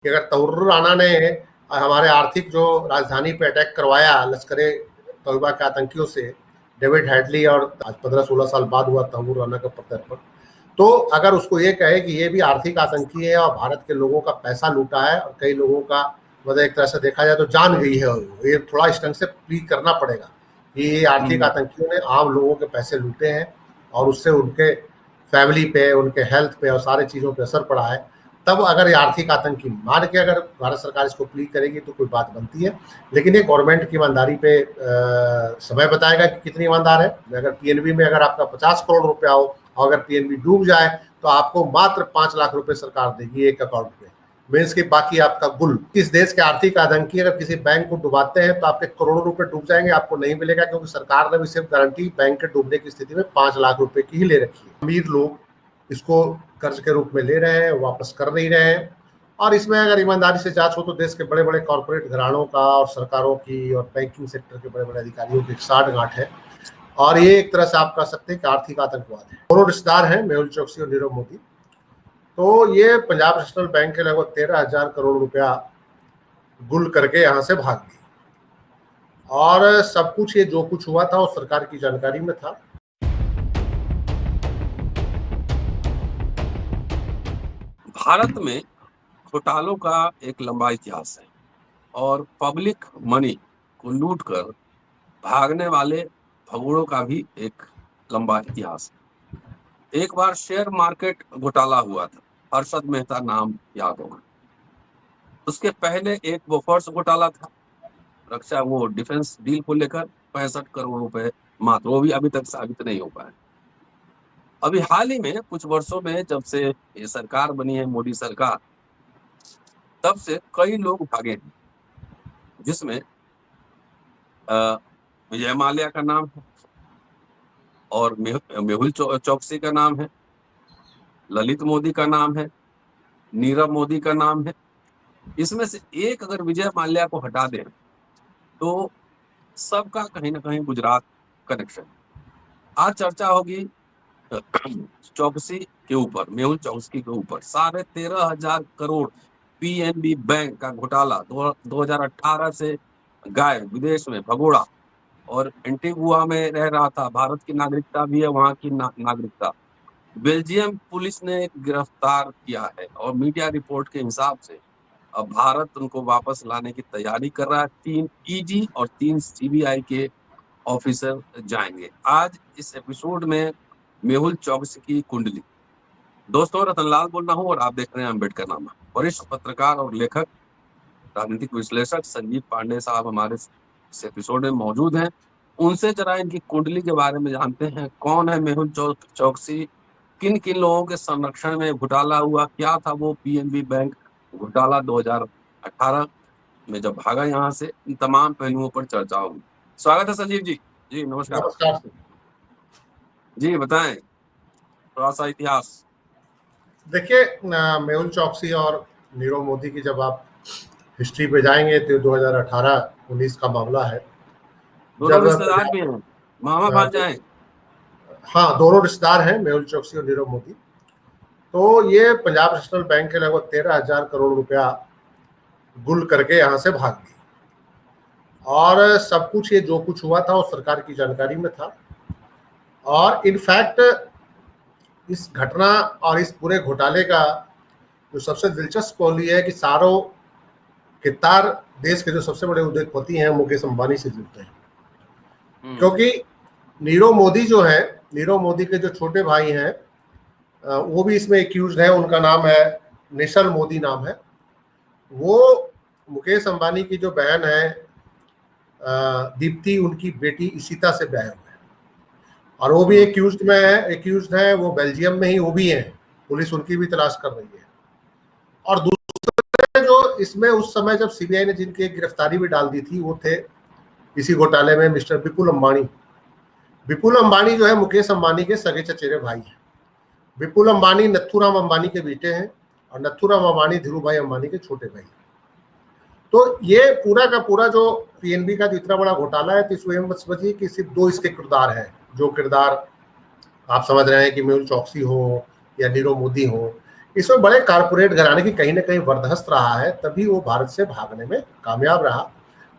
कि अगर तहुर्रुर राना ने हमारे आर्थिक जो राजधानी पे अटैक करवाया लश्कर ए तोयबा के आतंकियों से, डेविड हेडली, और आज 15-16 साल बाद हुआ तहुर्रुर राना का प्रत्यर्पण, तो अगर उसको ये कहे कि ये भी आर्थिक आतंकी है और भारत के लोगों का पैसा लूटा है और कई लोगों का मतलब एक तरह से देखा जाए तो जान गई है, ये थोड़ा इस ढंग से प्लीज करना पड़ेगा कि ये आर्थिक आतंकियों ने आम लोगों के पैसे लूटे हैं और उससे उनके फैमिली पे, उनके हेल्थ पे और सारे चीज़ों पे असर पड़ा है। तब अगर ये आर्थिक आतंकी मान के अगर भारत सरकार इसको प्लीज करेगी तो कोई बात बनती है, लेकिन ये गवर्नमेंट की ईमानदारी पे समय बताएगा कि कितनी ईमानदार है। अगर पीएनबी में अगर आपका 50 करोड़ रुपया हो और अगर पीएनबी डूब जाए तो आपको मात्र 5 लाख रुपए सरकार देगी एक अकाउंट में, मीन्स की बाकी आपका गुल। इस देश के आर्थिक आतंकी अगर किसी बैंक को डुबाते हैं तो आपके करोड़ों रुपए डूब जाएंगे, आपको नहीं मिलेगा, क्योंकि सरकार ने भी सिर्फ गारंटी बैंक के डूबने की स्थिति में 5 लाख रुपए की ही ले रखी है। अमीर लोग इसको कर्ज के रूप में ले रहे हैं, वापस कर नहीं रहे हैं, और इसमें अगर ईमानदारी से जांच हो तो देश के बड़े बड़े कॉर्पोरेट घरानों का और सरकारों की और बैंकिंग सेक्टर के बड़े बड़े अधिकारियों की साठगांठ है, और ये एक तरह से आप कह सकते हैं कि आर्थिक आतंकवाद है। दोनों रिश्तेदार हैं, मेहुल चोकसी और नीरव मोदी। तो ये पंजाब नेशनल बैंक के लगभग 13,000 करोड़ रुपया गुल करके यहाँ से भाग गई, और सब कुछ ये जो कुछ हुआ था वो सरकार की जानकारी में था। भारत में घोटालों का एक लंबा इतिहास है और पब्लिक मनी को लूट कर भागने वाले भगोड़ों का भी एक लंबा इतिहास है। एक बार शेयर मार्केट घोटाला हुआ था, हर्षद मेहता नाम याद होगा। उसके पहले एक बोफोर्स घोटाला था, रक्षा वो डिफेंस डील को लेकर 65 करोड़ रुपए मात्र, वो भी अभी तक साबित नहीं हो पाया। अभी हाल ही में कुछ वर्षों में जब से ये सरकार बनी है, मोदी सरकार, तब से कई लोग भागे हैं, जिसमें विजय माल्या का नाम है और मेहुल चौकसी का नाम है, ललित मोदी का नाम है, नीरव मोदी का नाम है। इसमें से एक अगर विजय माल्या को हटा दें तो सबका कहीं ना कहीं गुजरात कनेक्शन। आज चर्चा होगी चौकसी के ऊपर, मेहुल चौकसी के ऊपर 13,500 करोड़ पीएनबी बैंक का घोटाला 2018 से गायब, विदेश में भगोड़ा, और एंटीगुआ में रह रहा था, भारत की नागरिकता भी है, वहां की नागरिकता। बेल्जियम पुलिस ने गिरफ्तार किया है और मीडिया रिपोर्ट के हिसाब से अब भारत उनको वापस लाने की तैयारी कर रहा है। 3 ईडी और 3 सीबीआई के ऑफिसर जाएंगे। आज इस एपिसोड में मेहुल चौकसी की कुंडली। दोस्तों, रतनलाल बोल रहा हूँ और आप देख रहे हैं अम्बेडकर नामा। वरिष्ठ पत्रकार और लेखक, राजनीतिक विश्लेषक संजीव पांडे साहब हमारे इस एपिसोड में मौजूद हैं। उनसे जरा इनकी कुंडली के बारे में जानते हैं। कौन है मेहुल चौकसी, किन किन लोगों के संरक्षण में घोटाला हुआ, क्या था वो पीएनबी बैंक घोटाला 2018 में जब भागा यहाँ से, इन तमाम पहलुओं पर चर्चा होगी। स्वागत है संजीव जी। जी नमस्कार। नमस्कार जी बताएं थोड़ा सा इतिहास। देखिए, मेहुल चौकसी और नीरव मोदी की जब आप हिस्ट्री पे जाएंगे तो 2018-19 का मामला है। दोनों रिश्तेदार भी हैं, मामा भांजा हैं। हाँ, दोनों रिश्तेदार हैं, मेहुल चौकसी और नीरव मोदी। तो ये पंजाब नेशनल बैंक के लगभग 13,000 करोड़ रुपया गुल करके यहाँ से भाग गई, और सब कुछ ये जो कुछ हुआ था वो सरकार की जानकारी में था। और इनफैक्ट इस घटना और इस पूरे घोटाले का जो सबसे दिलचस्प पहलू है कि सारों के तार देश के जो सबसे बड़े उद्योगपति हैं मुकेश अंबानी से जुड़ते हैं, क्योंकि नीरव मोदी जो है, नीरव मोदी के जो छोटे भाई हैं वो भी इसमें एक्यूज है। उनका नाम है निशल मोदी नाम है। वो मुकेश अंबानी की जो बहन है दीप्ति, उनकी बेटी इशिता से ब्याह हुए हैं, और वो भी एक्यूज्ड में है, एक्यूज्ड है वो बेल्जियम में ही, वो भी है, पुलिस उनकी भी तलाश कर रही है। और दूसरे जो इसमें उस समय जब सीबीआई ने जिनकी गिरफ्तारी भी डाल दी थी वो थे इसी घोटाले में मिस्टर विपुल अंबानी। विपुल अंबानी जो है मुकेश अंबानी के सगे चचेरे भाई हैं। विपुल अंबानी नथुराम अंबानी के बेटे हैं और नथुराम अंबानी धीरूभाई अंबानी के छोटे भाई। तो ये पूरा का पूरा जो पीएनबी का इतना बड़ा घोटाला है, तो इसमें मत समझिए कि सिर्फ 2 इसके किरदार हैं। जो किरदार आप समझ रहे हैं कि मेहुल चौकसी हो या नीरव मोदी हो इसमें बड़े कारपोरेट घराने की कहीं ना कहीं वरदहस्त रहा है, तभी वो भारत से भागने में कामयाब रहा।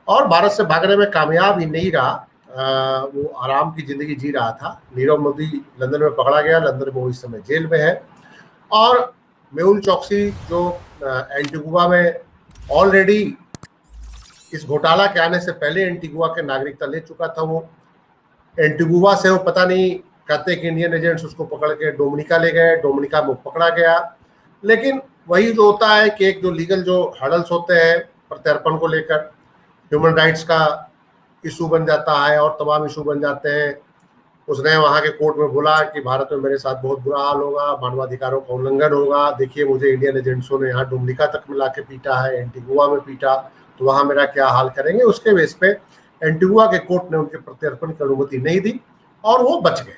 और भारत से भागने में कामयाब ही नहीं रहा, वो आराम की जिंदगी जी रहा था। नीरव मोदी लंदन में पकड़ा गया, लंदन में वो इस समय जेल में है। और मेहुल चोकसी जो एंटीगुआ में ऑलरेडी इस घोटाला के आने से पहले एंटीगुआ के नागरिकता ले चुका था, वो एंटीगुआ से वो पता नहीं, कहते कि इंडियन एजेंट्स उसको पकड़ के डोमिनिका ले गए, डोमिनिका में पकड़ा गया। लेकिन वही जो होता है कि एक जो लीगल जो हर्डल्स होते हैं प्रत्यर्पण को लेकर, ह्यूमन राइट्स का इशू बन जाता है और तमाम इशू बन जाते हैं। उसने वहां के कोर्ट में बोला कि भारत में मेरे साथ बहुत बुरा हाल होगा, मानवाधिकारों का उल्लंघन होगा, देखिए मुझे इंडियन एजेंट्सों ने यहाँ डोमिनिका तक में लाके पीटा है, एंटीगुआ में पीटा, तो वहां मेरा क्या हाल करेंगे। उसके बेस पे एंटीगुआ के कोर्ट ने उनके प्रत्यर्पण की अनुमति नहीं दी और वो बच गए।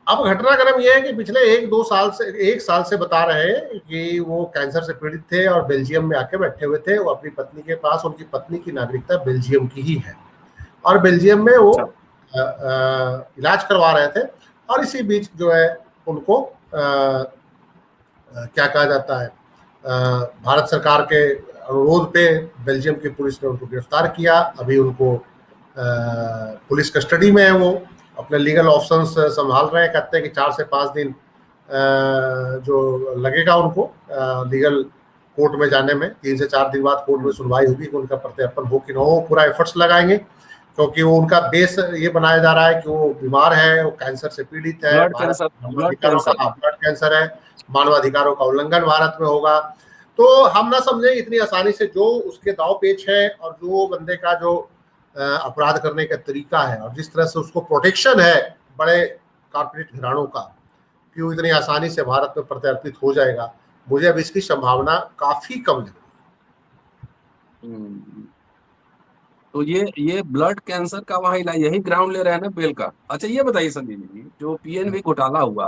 अब घटनाक्रम यह है कि पिछले एक साल से बता रहे हैं कि वो कैंसर से पीड़ित थे और बेल्जियम में आके बैठे हुए थे, वो अपनी पत्नी के पास, उनकी पत्नी की नागरिकता बेल्जियम की ही है और बेल्जियम में वो इलाज करवा रहे थे। और इसी बीच जो है उनको क्या कहा जाता है, भारत सरकार के अनुरोध पे बेल्जियम की पुलिस ने उनको गिरफ्तार किया। अभी उनको पुलिस कस्टडी में है, वो अपने लीगल ऑप्शंस संभाल रहे हैं। कहते हैं कि 4 से 5 दिन जो लगेगा उनको लीगल कोर्ट में जाने में, 3 से 4 दिन बाद कोर्ट में सुनवाई होगी कि उनका प्रत्यर्पण हो कि न हो। पूरा एफर्ट्स लगाएंगे क्योंकि वो उनका बेस ये बनाया जा रहा है कि वो बीमार है, वो कैंसर से पीड़ित है, ब्लड कैंसर है, मानवाधिकारों का उल्लंघन भारत में होगा। तो हम ना समझे इतनी आसानी से जो उसके दाव पेच है और जो बंदे का जो अपराध करने का तरीका है और जिस तरह से उसको प्रोटेक्शन है बड़े कॉर्पोरेट घरानों का, कि वो इतनी आसानी से भारत में प्रत्यर्पित हो जाएगा, मुझे अब इसकी संभावना काफी कम लग रही है। तो ये ब्लड कैंसर का वहां इलाज यही ग्राउंड ले रहे हैं ना बेल का। अच्छा ये बताइए संदीप जी, जो पीएनबी घोटाला हुआ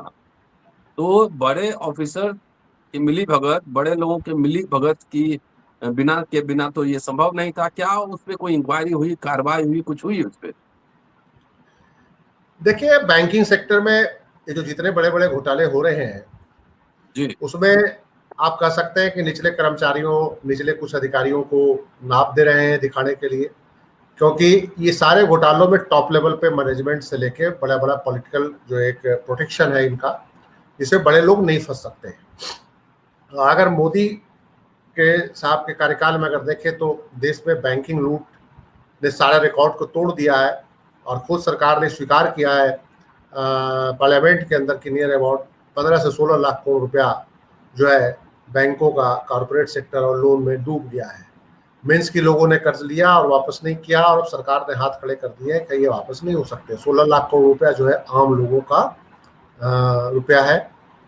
तो बड़े ऑफिसर की मिली भगत, बड़े लोगों के मिली भगत की बिना तो ये संभव नहीं था। क्या उस पर कोई इंक्वायरी हुई, कार्रवाई हुई, कुछ हुई उस पर? देखिए बैंकिंग सेक्टर में ये जो जितने बड़े बड़े घोटाले हो रहे हैं जी, उसमें आप कह सकते हैं कि निचले कर्मचारियों, निचले कुछ अधिकारियों को नाप दे रहे हैं दिखाने के लिए, क्योंकि ये सारे घोटालों में टॉप लेवल पे मैनेजमेंट से लेके बड़ा बड़ा पॉलिटिकल जो एक प्रोटेक्शन है इनका, जिससे बड़े लोग नहीं फंस सकते हैं। अगर मोदी के साहब के कार्यकाल में अगर देखें तो देश में बैंकिंग लूट ने सारे रिकॉर्ड को तोड़ दिया है और खुद सरकार ने स्वीकार किया है पार्लियामेंट के अंदर कि नियर अबाउट 15 से 16 लाख करोड़ रुपया जो है बैंकों का कॉर्पोरेट सेक्टर और लोन में डूब गया है। मीन्स की लोगों ने कर्ज लिया और वापस नहीं किया और अब सरकार ने हाथ खड़े कर दिए कि ये वापस नहीं हो सकते। 16 लाख करोड़ रुपया जो है आम लोगों का रुपया है।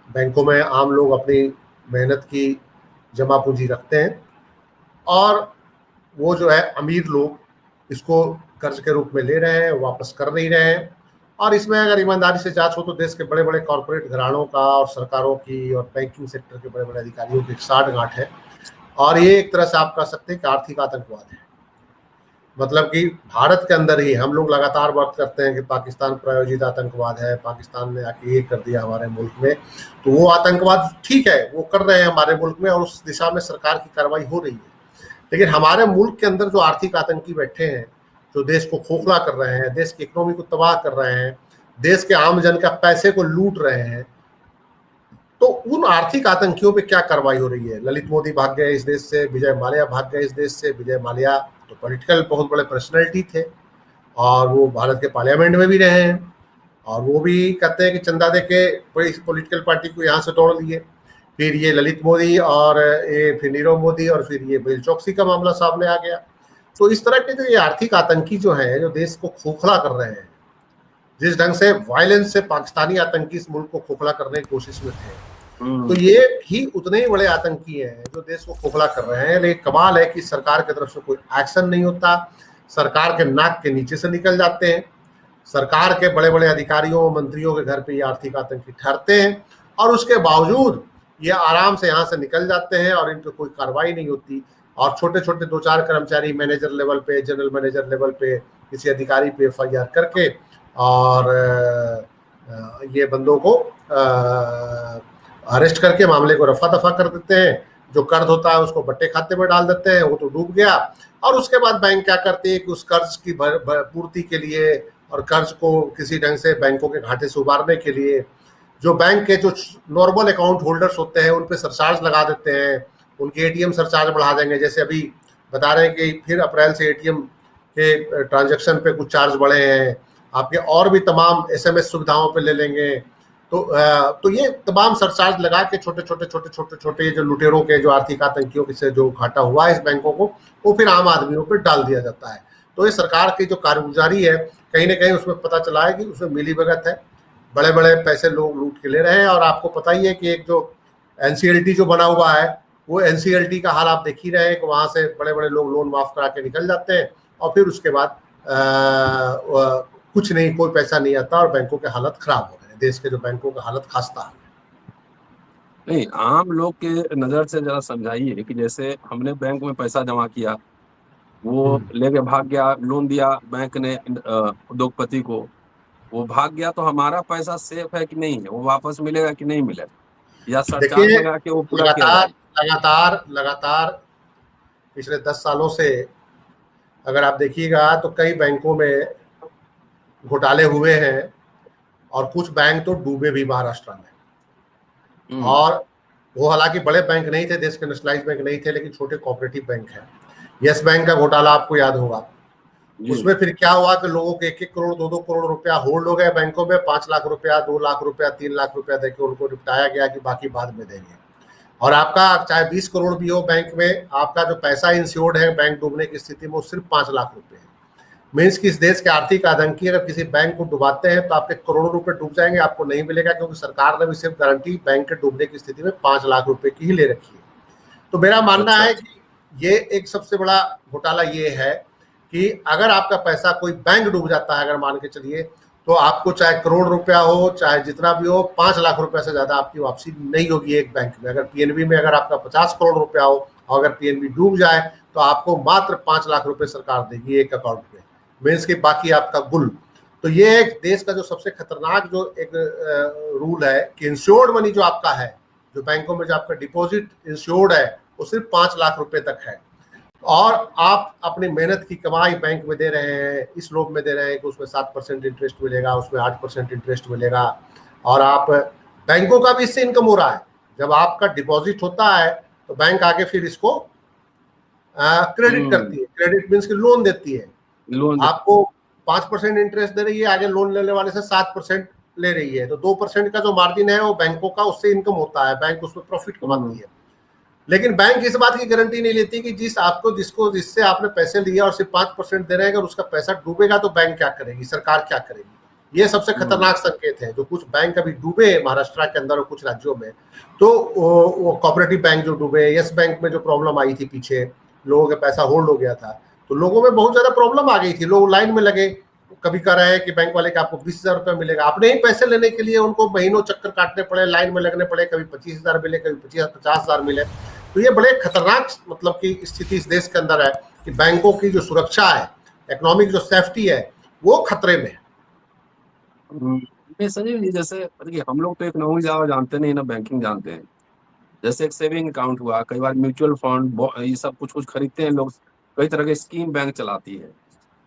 बैंकों में आम लोग अपनी मेहनत की जमा पूंजी रखते हैं और वो जो है अमीर लोग इसको कर्ज के रूप में ले रहे हैं, वापस कर नहीं रहे हैं। और इसमें अगर ईमानदारी से जांच हो तो देश के बड़े बड़े कॉर्पोरेट घरानों का और सरकारों की और बैंकिंग सेक्टर के बड़े बड़े अधिकारियों की साठगांठ है। और ये एक तरह से आप कह सकते हैं कि आर्थिक आतंकवाद है। मतलब कि भारत के अंदर ही हम लोग लगातार बात करते हैं कि पाकिस्तान प्रायोजित आतंकवाद है, पाकिस्तान ने आके ये कर दिया हमारे मुल्क में, तो वो आतंकवाद ठीक है, वो कर रहे हैं हमारे मुल्क में और उस दिशा में सरकार की कार्रवाई हो रही है। लेकिन हमारे मुल्क के अंदर जो आर्थिक आतंकी बैठे हैं, जो देश को खोखला कर रहे हैं, देश की इकोनॉमी को तबाह कर रहे हैं, देश के आम जन का पैसे को लूट रहे हैं, तो उन आर्थिक आतंकियों पे क्या कार्रवाई हो रही है। ललित मोदी भाग गए इस देश से, विजय माल्या भाग गए इस देश से। विजय माल्या तो पॉलिटिकल बहुत बड़े पर्सनैलिटी थे और वो भारत के पार्लियामेंट में भी रहे हैं और वो भी कहते हैं कि चंदा दे के कोई पॉलिटिकल पार्टी को यहाँ से तोड़ लिए। फिर ये ललित मोदी और ये फिर नीरव मोदी और फिर ये मेहुल चोकसी का मामला सामने आ गया। तो इस तरह के जो ये आर्थिक आतंकी जो है, जो देश को खोखला कर रहे हैं, जिस ढंग से वायलेंस से पाकिस्तानी आतंकी इस मुल्क को खोखला करने की कोशिश में थे, तो ये भी उतने ही बड़े आतंकी हैं जो देश को खोखला कर रहे हैं। लेकिन कमाल है कि सरकार की तरफ से कोई एक्शन नहीं होता, सरकार के नाक के नीचे से निकल जाते हैं। सरकार के बड़े बड़े अधिकारियों, मंत्रियों के घर पे ये आर्थिक आतंकी ठहरते हैं और उसके बावजूद ये आराम से यहाँ से निकल जाते हैं और इन पर कोई कार्रवाई नहीं होती। और छोटे छोटे 2-4 कर्मचारी मैनेजर लेवल पे, जनरल मैनेजर लेवल पे किसी अधिकारी पे FIR करके और ये बंदों को अरेस्ट करके मामले को रफा दफा कर देते हैं, जो कर्ज होता है उसको बट्टे खाते में डाल देते हैं, वो तो डूब गया। और उसके बाद बैंक क्या करती है कि उस कर्ज की पूर्ति के लिए और कर्ज को किसी ढंग से बैंकों के घाटे से उबारने के लिए जो बैंक के जो नॉर्मल अकाउंट होल्डर्स होते हैं उन पे सरचार्ज लगा देते हैं, उनके एटीएम सरचार्ज बढ़ा देंगे। जैसे अभी बता रहे हैं कि फिर अप्रैल से एटीएम के ट्रांजैक्शन पे कुछ चार्ज बढ़े हैं, आपके और भी तमाम एसएमएस सुविधाओं पे ले लेंगे। तो ये तमाम सरचार्ज लगा के छोटे जो लुटेरों के जो आर्थिक आतंकियों से जो घाटा हुआ है इस बैंकों को, वो फिर आम आदमियों पर डाल दिया जाता है। तो ये सरकार की जो कारगुजारी है कहीं ना कहीं उसमें पता चला है कि उसमें मिलीभगत है, बड़े बड़े पैसे लोग लूट के ले रहे हैं। और आपको पता ही है कि एक जो एनसीएलटी जो बना हुआ है वो एनसीएलटी का हाल आप देख ही रहे हैं कि वहां से बड़े बड़े लोग लोन माफ करा के निकल जाते हैं और फिर उसके बाद कुछ नहीं, कोई पैसा नहीं आता और बैंकों के हालत खराब हो रहे हैं। देश के जो बैंकों का हालत खस्ता है। नहीं, आम लोग के नजर से जरा समझाइए कि जैसे हमने बैंक में पैसा जमा किया, वो लेके भाग गया, लोन दिया बैंक ने उद्योगपति को, वो भाग गया, तो हमारा पैसा सेफ है कि नहीं है, वो वापस मिलेगा कि नहीं मिलेगा, या सरचार्ज देखिए लगा के वो पूरा किया लगातार लगातार पिछले 10 सालों से अगर आप देखिएगा तो कई बैंकों में घोटाले हुए हैं और कुछ बैंक तो डूबे भी महाराष्ट्र में। और वो हालांकि बड़े बैंक नहीं थे, देश के नेशनलाइज बैंक नहीं थे, लेकिन छोटे कोऑपरेटिव बैंक हैं। यस बैंक का घोटाला आपको याद होगा, उसमें फिर क्या हुआ कि लोगों के 1-1 करोड़ 2-2 करोड़ रुपया होल्ड हो गए बैंकों में, 5 लाख रुपया 2 लाख रुपया 3 लाख रुपया देके उनको निपटाया गया कि बाकी बाद में देंगे। और आपका चाहे 20 करोड़ भी हो बैंक में, आपका जो पैसा इंश्योर्ड है बैंक डूबने की स्थिति में वो सिर्फ 5 लाख रुपए है। मीन्स कि इस देश के आर्थिक आतंकी अगर किसी बैंक को डुबाते हैं तो आपके करोड़ों रुपए डूब जाएंगे, आपको नहीं मिलेगा, क्योंकि सरकार ने भी सिर्फ गारंटी बैंक के डूबने की स्थिति में 5 लाख रुपए की ही ले रखी है। तो मेरा मानना है कि ये एक सबसे बड़ा घोटाला ये है कि अगर आपका पैसा कोई बैंक डूब जाता है, अगर मान के चलिए, तो आपको चाहे करोड़ रुपया हो चाहे जितना भी हो, 5 लाख रुपया से ज्यादा आपकी वापसी नहीं होगी एक बैंक में। अगर पीएनबी में अगर आपका 50 करोड़ रुपया हो और अगर पीएनबी डूब जाए तो आपको मात्र 5 लाख रुपए सरकार देगी एक अकाउंट में, मीन्स के बाकी आपका गुल। तो ये एक देश का जो सबसे खतरनाक जो एक रूल है कि इंश्योर्ड मनी जो आपका है, जो बैंकों में जो आपका डिपॉजिट इंश्योर्ड है, वो सिर्फ 5 लाख रुपए तक है। और आप अपनी मेहनत की कमाई बैंक में दे रहे हैं, इस लोभ में दे रहे हैं कि उसमें 7% इंटरेस्ट मिलेगा, उसमें 8% इंटरेस्ट मिलेगा, और आप बैंकों का भी इससे इनकम हो रहा है। जब आपका डिपॉजिट होता है तो बैंक आगे फिर इसको क्रेडिट करती है। क्रेडिट मीन्स कि लोन देती है, आपको 5% इंटरेस्ट दे रही है, आगे लोन लेने वाले से 7% ले रही है, तो 2% का जो मार्जिन है वो बैंकों का, उससे इनकम होता है, बैंक उसमें प्रॉफिट कमाती है। लेकिन बैंक इस बात की गारंटी नहीं लेती कि जिससे आपने पैसे लिए और सिर्फ 5% दे रहे हैं, अगर उसका पैसा डूबेगा तो बैंक क्या करेगी, सरकार क्या करेगी। ये सबसे खतरनाक संकेत है। जो कुछ बैंक अभी डूबे महाराष्ट्र के अंदर और कुछ राज्यों में, तो वो कोऑपरेटिव बैंक जो डूबे, यस बैंक में जो प्रॉब्लम आई थी पीछे, लोगों का पैसा होल्ड हो गया था, तो लोगों में बहुत ज्यादा प्रॉब्लम आ गई थी। लोग लाइन में लगे, कभी कह रहे हैं कि बैंक वाले का आपको 20,000 रुपया मिलेगा, अपने ही पैसे लेने के लिए उनको महीनों चक्कर काटने पड़े, लाइन में लगने पड़े, कभी 25,000 मिले, कभी 50,000 मिले। तो ये बड़े खतरनाक मतलब की स्थिति इस देश के अंदर है कि बैंकों की जो सुरक्षा है, इकोनॉमिक जो सेफ्टी है, वो खतरे में है। संजीव जी, जैसे हम लोग तो इकोनॉमिक ज्यादा जानते नहीं ना, बैंकिंग जानते हैं। जैसे एक सेविंग अकाउंट हुआ, कई बार म्यूचुअल फंड, ये सब कुछ खरीदते हैं लोग, कई तरह के स्कीम बैंक चलाती है,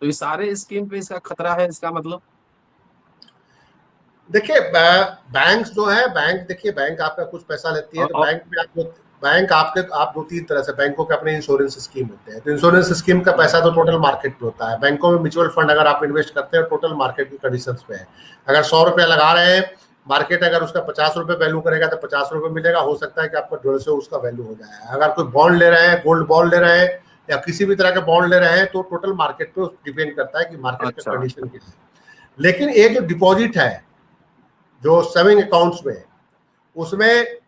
तो ये सारे स्कीम पे इसका खतरा है, इसका मतलब? देखिए बैंक जो है, देखिए बैंक आपका कुछ पैसा लेती है, तो बैंक आपके 2-3 तरह से बैंकों के अपने इंश्योरेंस स्कीम होते हैं। तो इंश्योरेंस स्कीम का पैसा तो टोटल मार्केट पे होता है। बैंकों में म्यूचुअल फंड अगर आप इन्वेस्ट करते हैं टोटल मार्केट की कंडीशंस पे है। अगर 100 रुपया लगा रहे हैं, मार्केट अगर उसका 50 रुपये वैल्यू करेगा तो 50 रुपये मिलेगा, हो सकता है कि आपका 150 उसका वैल्यू हो जाए। अगर कोई बॉन्ड ले रहे हैं, गोल्ड बॉन्ड ले रहे हैं या किसी भी तरह के बॉन्ड ले रहे हैं, तो टोटल मार्केट पे डिपेंड करता है कि मार्केट का कंडीशन क्या है। लेकिन ये जो डिपॉजिट है, जो सेविंग अकाउंट्स में, उसमें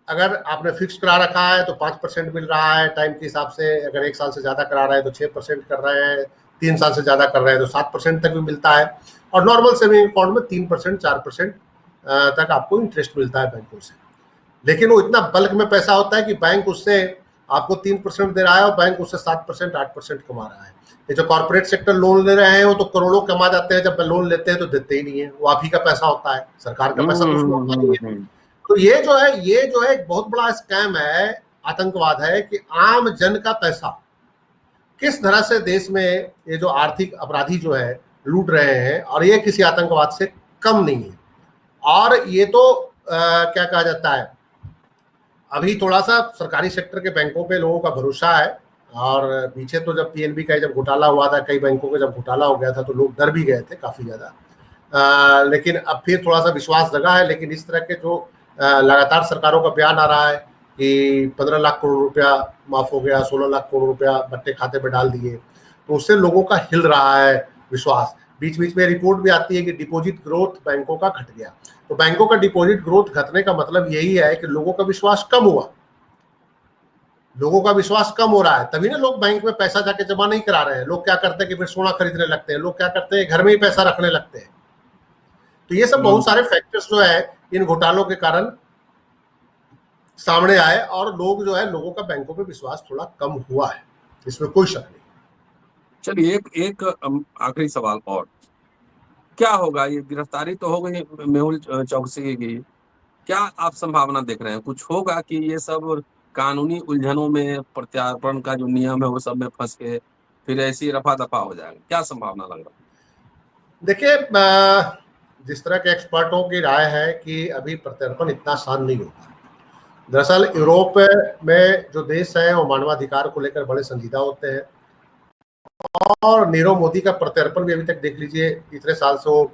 अगर आपने फिक्स करा रखा है तो 5% मिल रहा है टाइम के हिसाब से। अगर 1 साल से ज्यादा करा रहे हैं तो 6% कर रहे हैं, 3 साल से ज्यादा कर रहे हैं तो 7% तक भी मिलता है। और नॉर्मल सेविंग अकाउंट में 3% 4% तक आपको इंटरेस्ट मिलता है बैंकों से। लेकिन वो इतना बल्क में पैसा होता है कि बैंक उससे आपको 3% दे रहा है और बैंक उससे 7% 8% कमा रहा है। ये जो कॉर्पोरेट सेक्टर लोन ले रहे हैं वो तो करोड़ों कमा जाते हैं, जब लोन लेते हैं तो देते ही नहीं है, वो आप ही का पैसा होता है, सरकार का पैसा तो उसमें होता नहीं है। तो ये जो है एक बहुत बड़ा स्कैम है, आतंकवाद है कि आम जन का पैसा किस तरह से देश में ये जो आर्थिक अपराधी जो है लूट रहे हैं, और ये किसी आतंकवाद से कम नहीं है। और ये तो क्या कहा जाता है, अभी थोड़ा सा सरकारी सेक्टर के बैंकों पे लोगों का भरोसा है, और पीछे तो जब पीएनबी का जब घोटाला हुआ था, कई बैंकों का जब घोटाला हो गया था तो लोग डर भी गए थे काफी ज्यादा, लेकिन अब फिर थोड़ा सा विश्वास जगा है। लेकिन इस तरह के जो लगातार सरकारों का बयान आ रहा है कि 15 लाख करोड़ रुपया माफ हो गया, 16 लाख करोड़ रुपया बट्टे खाते पे डाल दिए, तो उससे लोगों का हिल रहा है विश्वास। बीच बीच में रिपोर्ट भी आती है कि डिपॉजिट ग्रोथ बैंकों का घट गया। तो बैंकों का डिपॉजिट ग्रोथ घटने का मतलब यही है कि लोगों का विश्वास कम हुआ, लोगों का विश्वास कम हो रहा है, तभी ना लोग बैंक में पैसा जाके जमा नहीं करा रहे हैं। लोग क्या करते हैं कि फिर सोना खरीदने लगते हैं, लोग क्या करते हैं घर में ही पैसा रखने लगते हैं। तो ये सब बहुत सारे फैक्टर्स जो है इन घोटालों के कारण सामने आए, और लोग जो है लोगों का बैंकों पे विश्वास थोड़ा कम हुआ है, इसमें कोई शक नहीं। चलिए एक आखिरी सवाल और, क्या होगा, ये गिरफ्तारी तो हो गई मेहुल चौकसी की, क्या आप संभावना देख रहे हैं कुछ होगा कि ये सब कानूनी उलझनों में प्रत्यार्पण का जो नियम है वो सब में फंस के फिर ऐसी रफा दफा हो जाएगा, क्या संभावना लग रहा है? देखिए, जिस तरह के एक्सपर्टों की राय है कि अभी प्रत्यार्पण इतना आसान नहीं होगा। दरअसल यूरोप में जो देश है वो मानवाधिकार को लेकर बड़े संजीदा होते हैं, और नीरव मोदी का प्रत्यार्पण भी अभी तक देख लीजिए, इतने साल से वो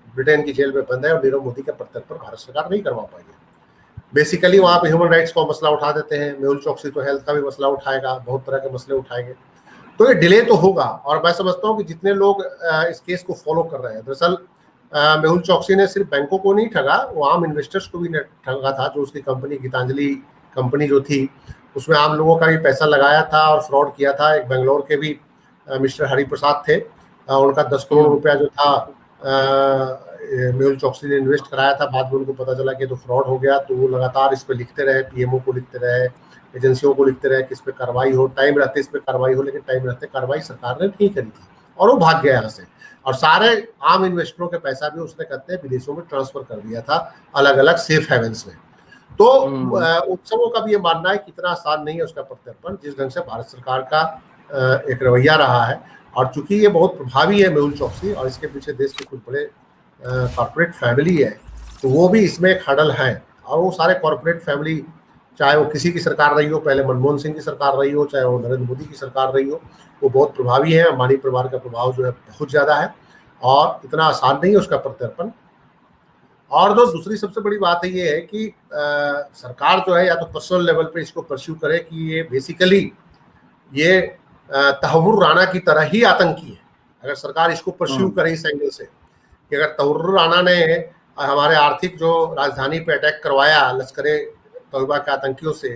ब्रिटेन की जेल में बंद है, और नीरव मोदी का प्रत्यार्पण भारत सरकार नहीं करवा पाएगी। बेसिकली वहां पे ह्यूमन राइट्स का मसला उठा देते हैं, मेहुल चौकसी तो हेल्थ का भी मसला उठाएगा, बहुत तरह के मसले उठाएंगे, तो ये डिले तो होगा। और मैं समझता हूँ कि जितने लोग इस केस को फॉलो कर रहे हैं, दरअसल मेहुल चौकसी ने सिर्फ बैंकों को नहीं ठगा, वो आम इन्वेस्टर्स को भी ठगा था। जो उसकी कंपनी गीतांजलि कंपनी जो थी, उसमें आम लोगों का भी पैसा लगाया था और फ्रॉड किया था। एक बेंगलोर के भी मिस्टर हरिप्रसाद थे, उनका 10 करोड़ रुपया जो था मेहुल चौकसी ने इन्वेस्ट कराया था। बाद में उनको पता चला कि तो फ्रॉड हो गया, तो वो लगातार इस पे लिखते रहे, पीएमओ को लिखते रहे, एजेंसियों को लिखते रहे कि इस पे कार्रवाई हो, टाइम रहते इस पे कार्रवाई हो, लेकिन टाइम रहते कार्रवाई सरकार ने नहीं करी थी, और वो भाग गया यहाँ से। और सारे आम इन्वेस्टरों के पैसा भी उसने कहते हैं विदेशों में ट्रांसफर कर दिया था, अलग अलग सेफ हेवेंस में। तो उन सबों का भी ये मानना है कि इतना आसान नहीं है उसका प्रत्यार्पण, जिस ढंग से भारत सरकार का एक रवैया रहा है। और चूंकि ये बहुत प्रभावी है मेहुल चौकसी, और इसके पीछे देश के कुछ बड़े कॉर्पोरेट फैमिली है, तो वो भी इसमें एक हडल है। और वो सारे कॉर्पोरेट फैमिली, चाहे वो किसी की सरकार रही हो, पहले मनमोहन सिंह की सरकार रही हो, चाहे वो नरेंद्र मोदी की सरकार रही हो, वो बहुत प्रभावी है। अंबानी परिवार का प्रभाव जो है बहुत ज्यादा है, और इतना आसान नहीं है उसका प्रत्यार्पण। और जो दूसरी सबसे बड़ी बात है ये है कि सरकार जो है या तो पर्सनल लेवल पे इसको परस्यू करे कि ये बेसिकली ये तहव्वुर राणा की तरह ही आतंकी है। अगर सरकार इसको परस्यू करे इस एंगल से कि अगर तहव्वुर राणा ने हमारे आर्थिक जो राजधानी पे अटैक करवाया लश्करे तोयबा के आतंकियों से,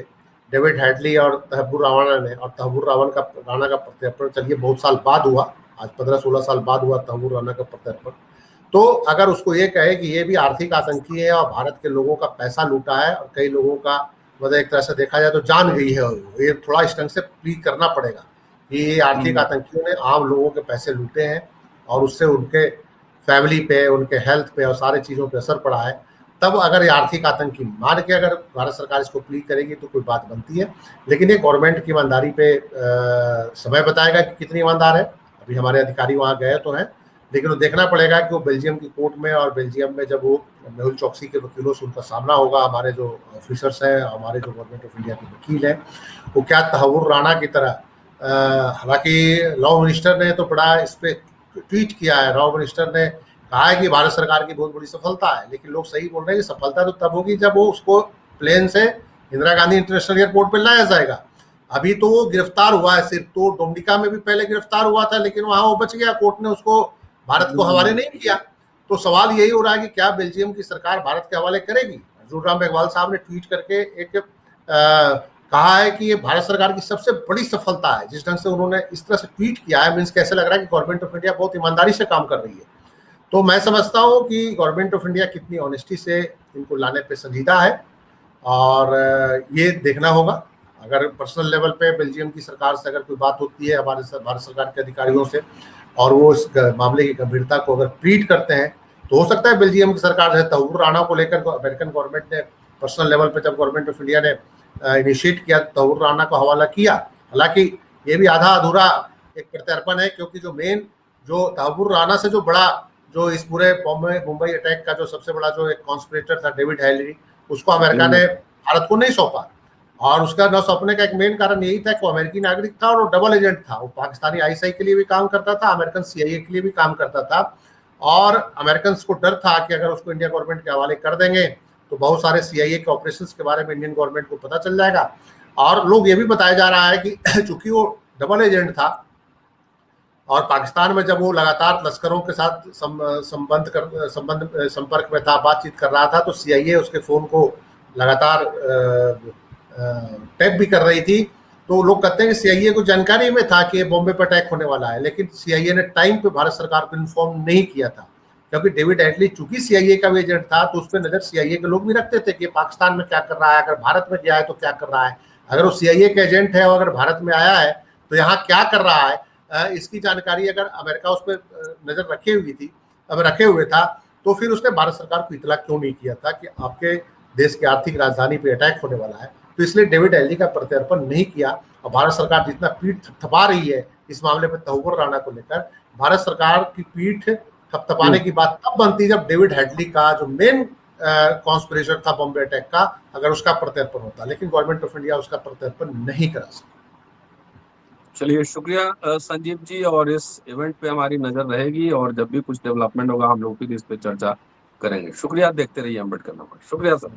डेविड हेडली और तहव्वुर राणा ने, और तहव्वुर राणा का प्रत्यार्पण चलिए बहुत साल बाद हुआ, आज 15-16 साल बाद हुआ तहव्वुर राणा का प्रत्यार्पण। तो अगर उसको ये कहे कि ये भी आर्थिक आतंकी है और भारत के लोगों का पैसा लूटा है, और कई लोगों का मतलब एक तरह से देखा जाए तो जान गई है, ये थोड़ा इस ढंग से प्लीड करना पड़ेगा कि ये आर्थिक आतंकियों ने आम लोगों के पैसे लूटे हैं, और उससे उनके फैमिली पे, उनके हेल्थ पे और सारे चीज़ों पे असर पड़ा है। तब अगर ये आर्थिक आतंकी मान के अगर भारत सरकार इसको प्लीड करेगी तो कोई बात बनती है। लेकिन ये गवर्नमेंट की ईमानदारी पे समय बताएगा कि कितनी ईमानदार है। अभी हमारे अधिकारी वहाँ गए तो हैं, लेकिन वो देखना पड़ेगा कि वो बेल्जियम की कोर्ट में, और बेल्जियम में जब वो मेहुल चौकसी के वकीलों से उनका सामना होगा, हमारे जो ऑफिसर्स हैं, हमारे जो गवर्नमेंट ऑफ इंडिया के वकील हैं, वो क्या तहव्वुर राणा की तरह, हालांकि लॉ मिनिस्टर ने तो बड़ा इस पर ट्वीट किया है, लॉ मिनिस्टर ने कहा है कि भारत सरकार की बहुत बड़ी सफलता है, लेकिन लोग सही बोल रहे हैं कि सफलता तो तब होगी जब वो उसको प्लेन से इंदिरा गांधी इंटरनेशनल एयरपोर्ट पर लाया जाएगा। अभी तो वो गिरफ्तार हुआ है सिर्फ, तो डोमिनिका में भी पहले गिरफ्तार हुआ था, लेकिन वहां वो बच गया, कोर्ट ने उसको भारत को हवाले नहीं किया। तो सवाल यही हो रहा है कि क्या बेल्जियम की सरकार भारत के हवाले करेगी। अर्जुन राम मेघवाल साहब ने ट्वीट करके एक कहा है कि ये भारत सरकार की सबसे बड़ी सफलता है। जिस ढंग से उन्होंने इस तरह से ट्वीट किया है, मीन्स कैसे लग रहा है कि गवर्नमेंट ऑफ इंडिया बहुत ईमानदारी से काम कर रही है। तो मैं समझता हूँ कि गवर्नमेंट ऑफ इंडिया कितनी ऑनेस्टी से इनको लाने पे संजीदा है, और ये देखना होगा। अगर पर्सनल लेवल पे बेल्जियम की सरकार से अगर कोई बात होती है हमारे भारत सरकार के अधिकारियों से, और वो इस मामले की गंभीरता को अगर ट्रीट करते हैं, तो हो सकता है बेल्जियम की सरकार जो है तहव्वुर राणा को लेकर अमेरिकन गवर्नमेंट ने पर्सनल लेवल पे जब गवर्नमेंट ऑफ इंडिया ने इनिशिएट किया, तहूर राणा को हवाला किया। हालांकि ये भी आधा अधूरा एक प्रत्यर्पण है, क्योंकि जो मेन जो तहूर राणा से जो बड़ा, जो इस पूरे मुंबई अटैक का जो सबसे बड़ा जो एक कॉन्स्पिरेटर था डेविड हेडली, उसको अमेरिका ने भारत को नहीं सौंपा। और उसका न सौंपने का एक मेन कारण यही था कि वो अमेरिकी नागरिक था और वो डबल एजेंट था। वो पाकिस्तानी आईएसआई के लिए भी काम करता था, अमेरिकन सीआईए के लिए भी काम करता था। और अमेरिकन को डर था कि अगर उसको इंडिया गवर्नमेंट के हवाले कर देंगे तो बहुत सारे सीआईए के ऑपरेशंस के बारे में इंडियन गवर्नमेंट को पता चल जाएगा। और लोग ये भी बताया जा रहा है कि चूंकि वो डबल एजेंट था और पाकिस्तान में जब वो लगातार लश्करों के साथ संपर्क में था, बातचीत कर रहा था, तो सीआईए उसके फोन को लगातार टैप भी कर रही थी। तो लोग कहते हैं कि सीआईए को जानकारी में था कि बॉम्बे पर अटैक होने वाला है, लेकिन सीआईए ने टाइम पे भारत सरकार को इन्फॉर्म नहीं किया था, क्योंकि डेविड हेडली चूंकि सीआईए का एजेंट था तो उस पर नजर सीआईए के लोग भी रखते थे कि पाकिस्तान में क्या कर रहा है, अगर भारत में गया है तो क्या कर रहा है, अगर वो सीआईए का एजेंट है और अगर भारत में आया है तो यहाँ क्या कर रहा है, इसकी जानकारी अगर अमेरिका उस पर नजर रखे हुए था तो फिर उसने भारत सरकार को इतला क्यों नहीं किया था कि आपके देश की आर्थिक राजधानी पे अटैक होने वाला है। तो इसलिए डेविड हेडली का प्रत्यर्पण नहीं किया। और भारत सरकार जितना पीठ थपथपा रही है इस मामले में तहूर राणा को लेकर, भारत सरकार की पीठ थपथपाने की बात तब बनती जब डेविड हेडली का जो मेन कॉन्स्पिरेशन था बॉम्बे अटैक का, अगर उसका प्रत्यर्पण होता। लेकिन गवर्नमेंट ऑफ इंडिया उसका प्रत्यर्पण नहीं करा सकी। चलिए, शुक्रिया संजीव जी, और इस इवेंट पे हमारी नजर रहेगी और जब भी कुछ डेवलपमेंट होगा हम लोग फिर इस पे चर्चा करेंगे। शुक्रिया, देखते रहिए अम्बेडकर नंबर। शुक्रिया सर।